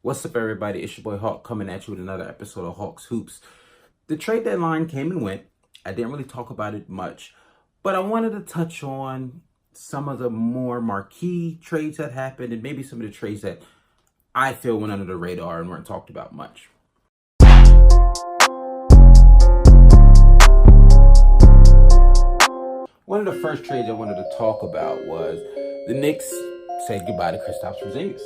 What's up, everybody? It's your boy Hawk coming at you with another episode of Hawk's Hoops. The trade deadline came and went. I didn't really talk about it much, but I wanted to touch on some of the more marquee trades that happened and maybe some of the trades that I feel went under the radar and weren't talked about much. One of the first trades I wanted to talk about was the Knicks said goodbye to Kristaps Porzingis.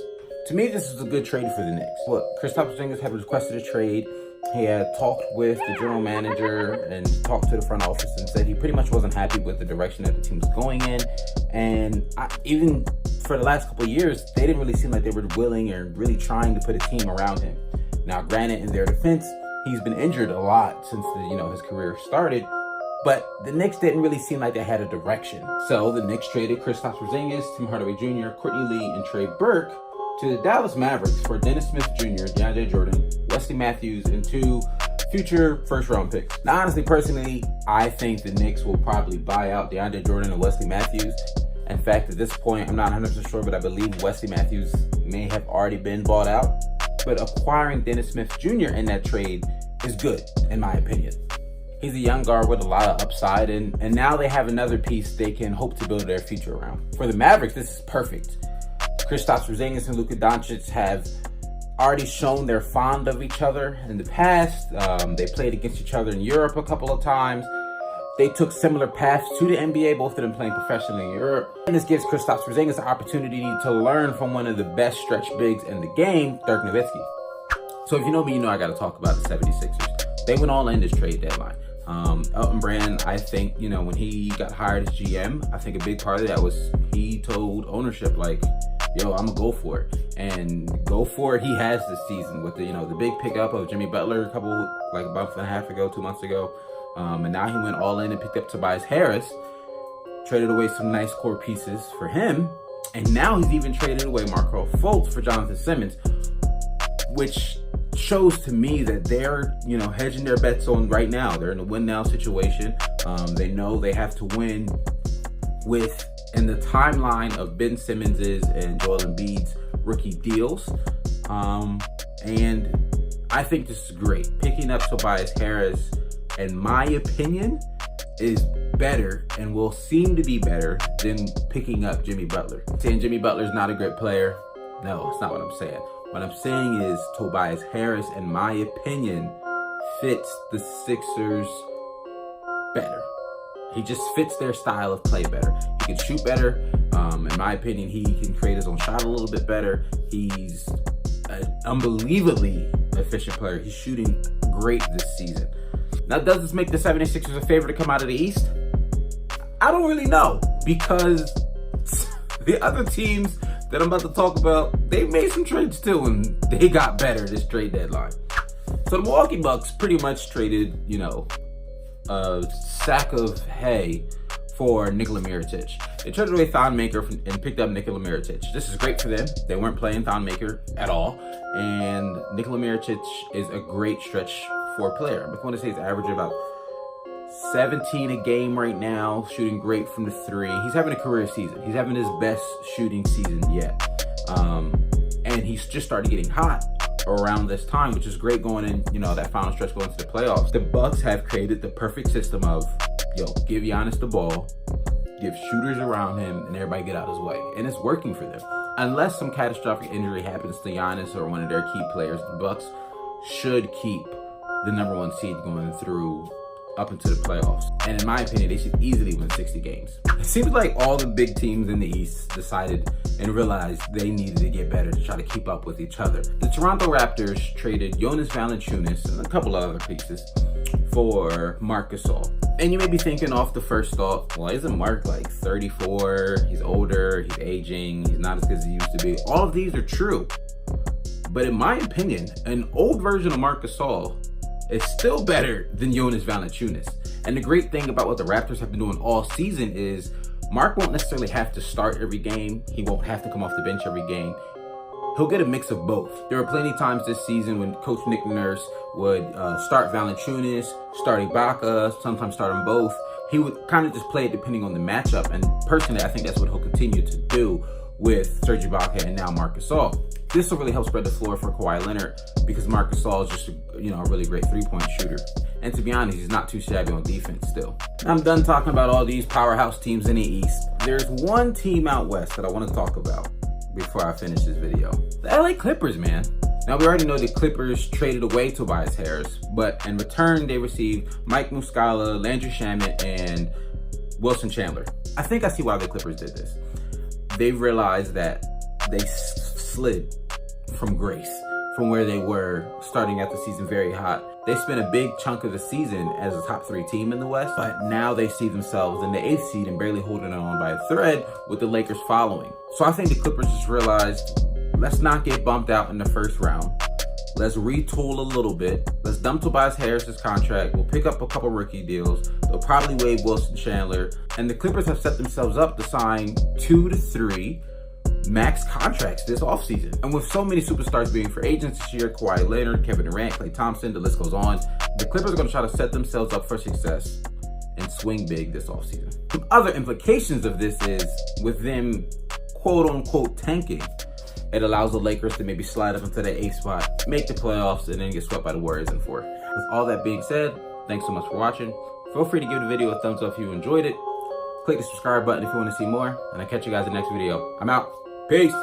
To me, this is a good trade for the Knicks. Look, Kristaps Porzingis had requested a trade. He had talked with the general manager and talked to the front office and said he pretty much wasn't happy with the direction that the team was going in. And even for the last couple of years, they didn't really seem like they were willing or really trying to put a team around him. Now, granted, in their defense, he's been injured a lot since his career started. But the Knicks didn't really seem like they had a direction. So the Knicks traded Kristaps Porzingis, Tim Hardaway Jr., Courtney Lee, and Trey Burke to the Dallas Mavericks for Dennis Smith Jr., DeAndre Jordan, Wesley Matthews, and 2 future first-round picks. Now, honestly, personally, I think the Knicks will probably buy out DeAndre Jordan and Wesley Matthews. In fact, at this point, I'm not 100% sure, but I believe Wesley Matthews may have already been bought out. But acquiring Dennis Smith Jr. in that trade is good, in my opinion. He's a young guard with a lot of upside, and now they have another piece they can hope to build their future around. For the Mavericks, this is perfect. Kristaps Porzingis and Luka Doncic have already shown they're fond of each other in the past. They played against each other in Europe a couple of times. They took similar paths to the NBA, both of them playing professionally in Europe. And this gives Kristaps Porzingis the opportunity to learn from one of the best stretch bigs in the game, Dirk Nowitzki. So if you know me, you know I got to talk about the 76ers. They went all in this trade deadline. Elton Brand, I think, when he got hired as GM, I think a big part of that was he told ownership, like, yo, I'm gonna go for it. And go for it he has this season with the big pickup of Jimmy Butler a month and a half ago, 2 months ago. And now he went all in and picked up Tobias Harris, traded away some nice core pieces for him. And now he's even traded away Markelle Fultz for Jonathan Simmons, which shows to me that they're, hedging their bets on right now. They're in a win now situation. They know they have to win in the timeline of Ben Simmons's and Joel Embiid's rookie deals. And I think this is great. Picking up Tobias Harris, in my opinion, is better and will seem to be better than picking up Jimmy Butler. Saying Jimmy Butler's not a great player? No, it's not what I'm saying. What I'm saying is Tobias Harris, in my opinion, fits the Sixers better. He just fits their style of play better. He can shoot better. In my opinion, he can create his own shot a little bit better. He's an unbelievably efficient player. He's shooting great this season. Now, does this make the 76ers a favorite to come out of the East? I don't really know, because the other teams that I'm about to talk about, they made some trades too, and they got better this trade deadline. So the Milwaukee Bucks pretty much traded, a sack of hay for Nikola Mirotic. They traded away Thon Maker and picked up Nikola Mirotic. This is great for them. They weren't playing Thon Maker at all, and Nikola Mirotic is a great stretch floor player. I want to say he's averaging about 17 a game right now, shooting great from the 3. He's having a career season. He's having his best shooting season yet. And he's just started getting hot around this time, which is great going in, that final stretch going into the playoffs. The Bucks have created the perfect system of, give Giannis the ball, give shooters around him, and everybody get out his way. And it's working for them. Unless some catastrophic injury happens to Giannis or one of their key players, the Bucks should keep the number 1 seed going through up into the playoffs. And in my opinion, they should easily win 60 games. It seems like all the big teams in the East decided and realized they needed to get better to try to keep up with each other. The Toronto Raptors traded Jonas Valanciunas and a couple of other pieces for Marc Gasol. And you may be thinking off the first thought, well, isn't Marc like 34? He's older, he's aging, he's not as good as he used to be. All of these are true. But in my opinion, an old version of Marc Gasol is still better than Jonas Valanciunas. And the great thing about what the Raptors have been doing all season is Marc won't necessarily have to start every game. He won't have to come off the bench every game. He'll get a mix of both. There were plenty of times this season when Coach Nick Nurse would start Valanciunas, start Ibaka, sometimes start them both. He would kind of just play it depending on the matchup. And personally, I think that's what he'll continue to do with Serge Ibaka and now Marc Gasol. This will really help spread the floor for Kawhi Leonard because Marc Gasol is just a really great three-point shooter. And to be honest, he's not too shabby on defense still. I'm done talking about all these powerhouse teams in the East. There's one team out West that I want to talk about before I finish this video. The LA Clippers, man. Now, we already know the Clippers traded away Tobias Harris, but in return, they received Mike Muscala, Landry Shamet, and Wilson Chandler. I think I see why the Clippers did this. They realized that they slid from grace, from where they were starting out the season very hot. They spent a big chunk of the season as a top 3 team in the West, but now they see themselves in the 8th seed and barely holding on by a thread with the Lakers following. So I think the Clippers just realized, let's not get bumped out in the first round. Let's retool a little bit. Let's dump Tobias Harris's contract. We'll pick up a couple rookie deals. They'll probably waive Wilson Chandler. And the Clippers have set themselves up to sign 2 to 3 max contracts this offseason. And with so many superstars being free agents this year, Kawhi Leonard, Kevin Durant, Klay Thompson, the list goes on, the Clippers are going to try to set themselves up for success and swing big this offseason. Some other implications of this is with them quote-unquote tanking, it allows the Lakers to maybe slide up into that 8th spot, make the playoffs, and then get swept by the Warriors in 4th. With all that being said, thanks so much for watching. Feel free to give the video a thumbs up if you enjoyed it. Click the subscribe button if you want to see more, and I'll catch you guys in the next video. I'm out. Peace.